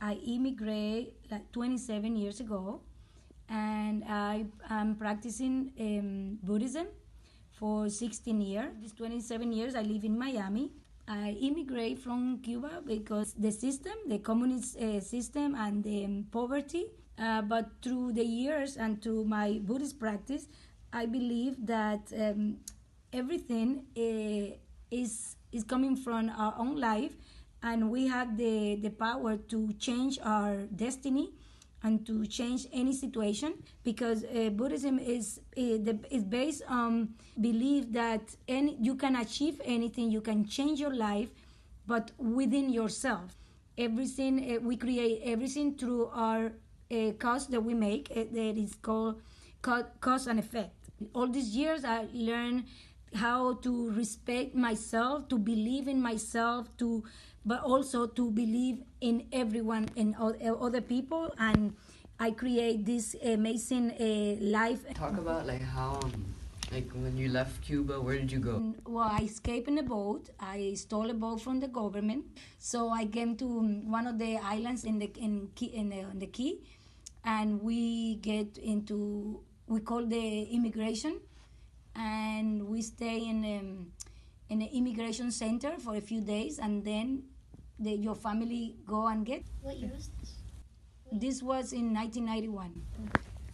I immigrated like 27 years ago, and I am practicing Buddhism for 16 years. These 27 years I live in Miami. I immigrate from Cuba because the system, the communist system, and the poverty. But through the years and through my Buddhist practice, I believe that everything is coming from our own life, and we have the power to change our destiny and to change any situation, because Buddhism is based on belief that you can achieve anything, you can change your life, but within yourself. Everything we create everything through our cause that we make. That is called cause and effect. All these years I learned how to respect myself, to believe in myself, but also to believe in everyone and other people, and I create this amazing life. Talk about like how like when you left Cuba, where did you go? Well, I escaped in a boat. I stole a boat from the government, so I came to one of the islands in the key, and we get into, we call the immigration, and we stay in an immigration center for a few days, and then your family go and get. What year was this? This was in 1991.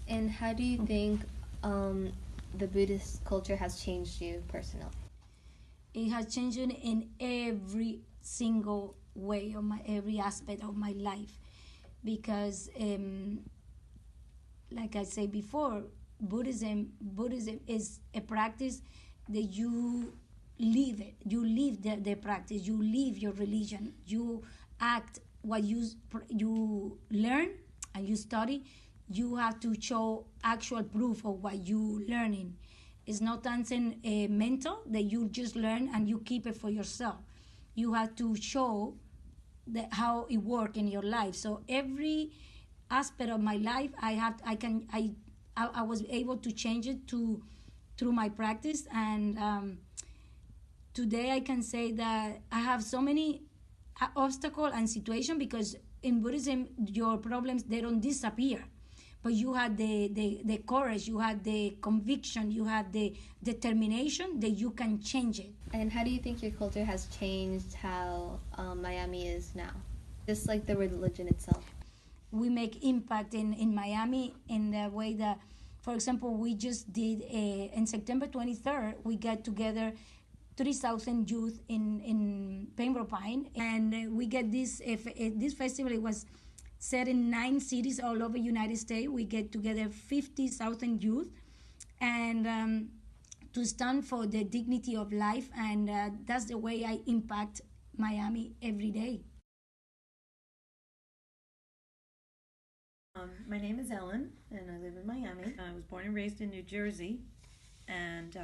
And how do you think the Buddhist culture has changed you personally? It has changed in every single way of every aspect of my life, because like I said before, Buddhism is a practice that you live it. You live the practice. You live your religion. You act what you learn and you study. You have to show actual proof of what you learning. It's not something mental that you just learn and you keep it for yourself. You have to show how it works in your life. So every aspect of my life, I was able to change it through my practice, and today I can say that I have so many obstacles and situations, because in Buddhism your problems, they don't disappear, but you have the courage, you have the conviction, you have the determination that you can change it. And how do you think your culture has changed how Miami is now? Just like the religion itself. We make impact in Miami in the way that, for example, we just did in September 23rd, we got together 3,000 youth in Pembroke Pines, and we get this festival. It was set in 9 cities all over the United States. We get together 50,000 youth, and to stand for the dignity of life, and that's the way I impact Miami every day. My name is Ellen, and I live in Miami. I was born and raised in New Jersey, and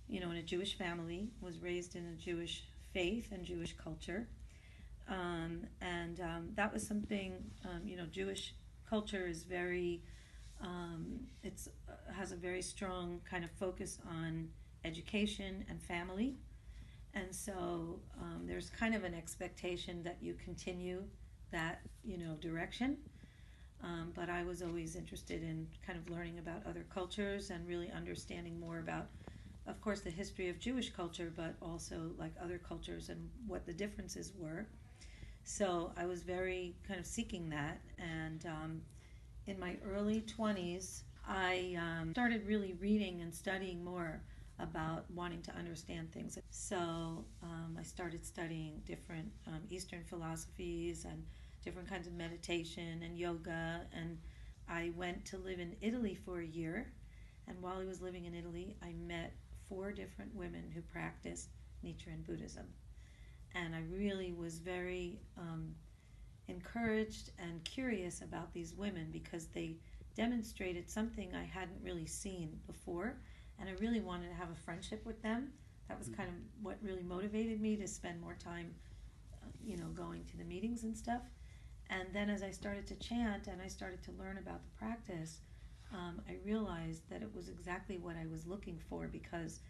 in a Jewish family, was raised in a Jewish faith and Jewish culture, and that was something. Jewish culture is very, has a very strong kind of focus on education and family, and so there's kind of an expectation that you continue that direction. But I was always interested in kind of learning about other cultures and really understanding more about, of course, the history of Jewish culture, but also like other cultures and what the differences were. So I was very kind of seeking that, and in my early 20s, I started really reading and studying more about wanting to understand things. So I started studying different Eastern philosophies and different kinds of meditation and yoga, and I went to live in Italy for a year, and while I was living in Italy, I met 4 different women who practiced Nichiren Buddhism, and I really was very encouraged and curious about these women, because they demonstrated something I hadn't really seen before, and I really wanted to have a friendship with them. That was kind of what really motivated me to spend more time going to the meetings and stuff. And then as I started to chant and I started to learn about the practice, I realized that it was exactly what I was looking for, because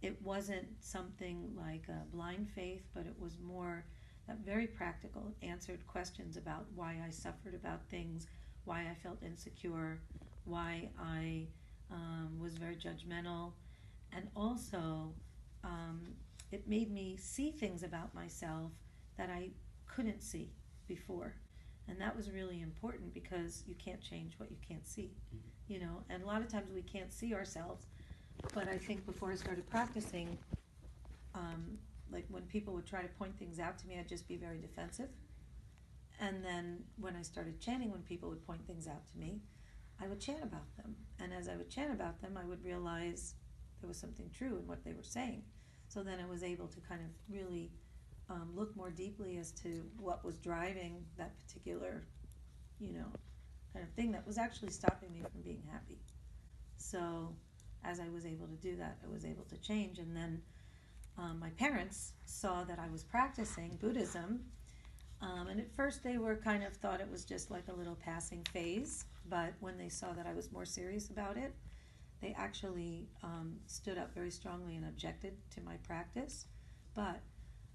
it wasn't something like a blind faith, but it was more that very practical, answered questions about why I suffered about things, why I felt insecure, why I was very judgmental, and also it made me see things about myself that I couldn't see before. And that was really important because you can't change what you can't see, you know. And a lot of times we can't see ourselves. But I think before I started practicing, like when people would try to point things out to me, I'd just be very defensive. And then when I started chanting, when people would point things out to me, I would chant about them. And as I would chant about them, I would realize there was something true in what they were saying. So then I was able to kind of really look more deeply as to what was driving that particular, you know, kind of thing that was actually stopping me from being happy. So as I was able to do that, I was able to change. And then my parents saw that I was practicing Buddhism. And at first they were kind of thought it was just like a little passing phase. But when they saw that I was more serious about it, they actually stood up very strongly and objected to my practice. But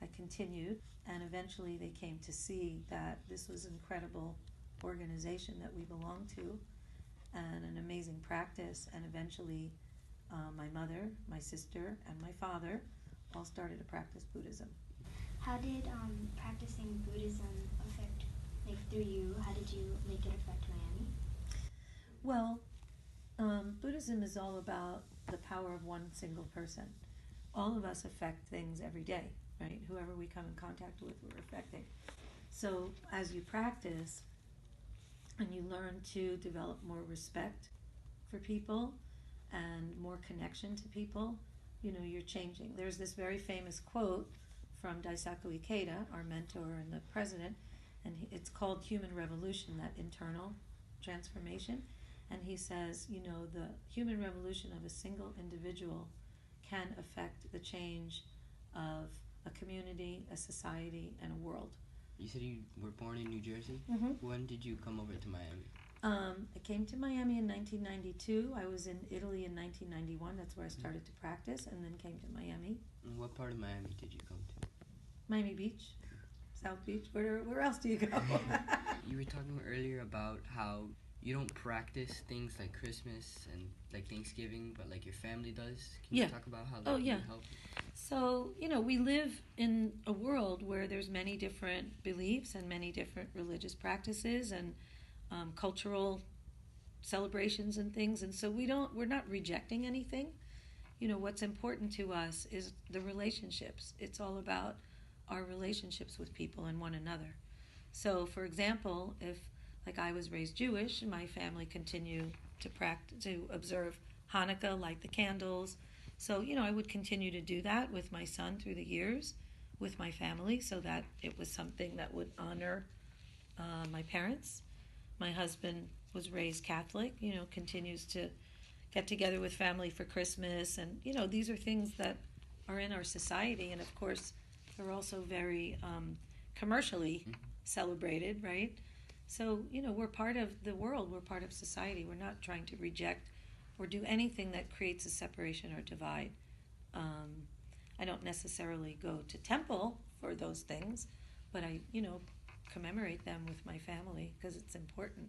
I continued, and eventually they came to see that this was an incredible organization that we belonged to, and an amazing practice. And eventually my mother, my sister, and my father all started to practice Buddhism. How did practicing Buddhism affect, like, through you? How did you make it affect Miami? Well, Buddhism is all about the power of one single person. All of us affect things every day, right? Whoever we come in contact with, we're affecting. So as you practice and you learn to develop more respect for people and more connection to people, you know, you're changing. There's this very famous quote from Daisaku Ikeda, our mentor and the president, and it's called Human Revolution, that internal transformation. And he says, you know, the human revolution of a single individual can affect the change of a community, a society, and a world. You said you were born in New Jersey? Mm-hmm. When did you come over to Miami? I came to Miami in 1992. I was in Italy in 1991. That's where I started to practice, and then came to Miami. And what part of Miami did you come to? Miami Beach, South Beach. Where else do you go? You were talking earlier about how you don't practice things like Christmas and like Thanksgiving, but like your family does. Can you talk about how that can help? So, you know, we live in a world where there's many different beliefs and many different religious practices and cultural celebrations and things. And so we're not rejecting anything. You know, what's important to us is the relationships. It's all about our relationships with people and one another. So, for example, if like I was raised Jewish, my family continued to observe Hanukkah, light the candles. So, you know, I would continue to do that with my son through the years, with my family, so that it was something that would honor my parents. My husband was raised Catholic, you know, continues to get together with family for Christmas. And, you know, these are things that are in our society. And, of course, they're also very commercially celebrated, right? So, you know, we're part of the world. We're part of society. We're not trying to reject or do anything that creates a separation or divide. I don't necessarily go to temple for those things, but I, you know, commemorate them with my family because it's important.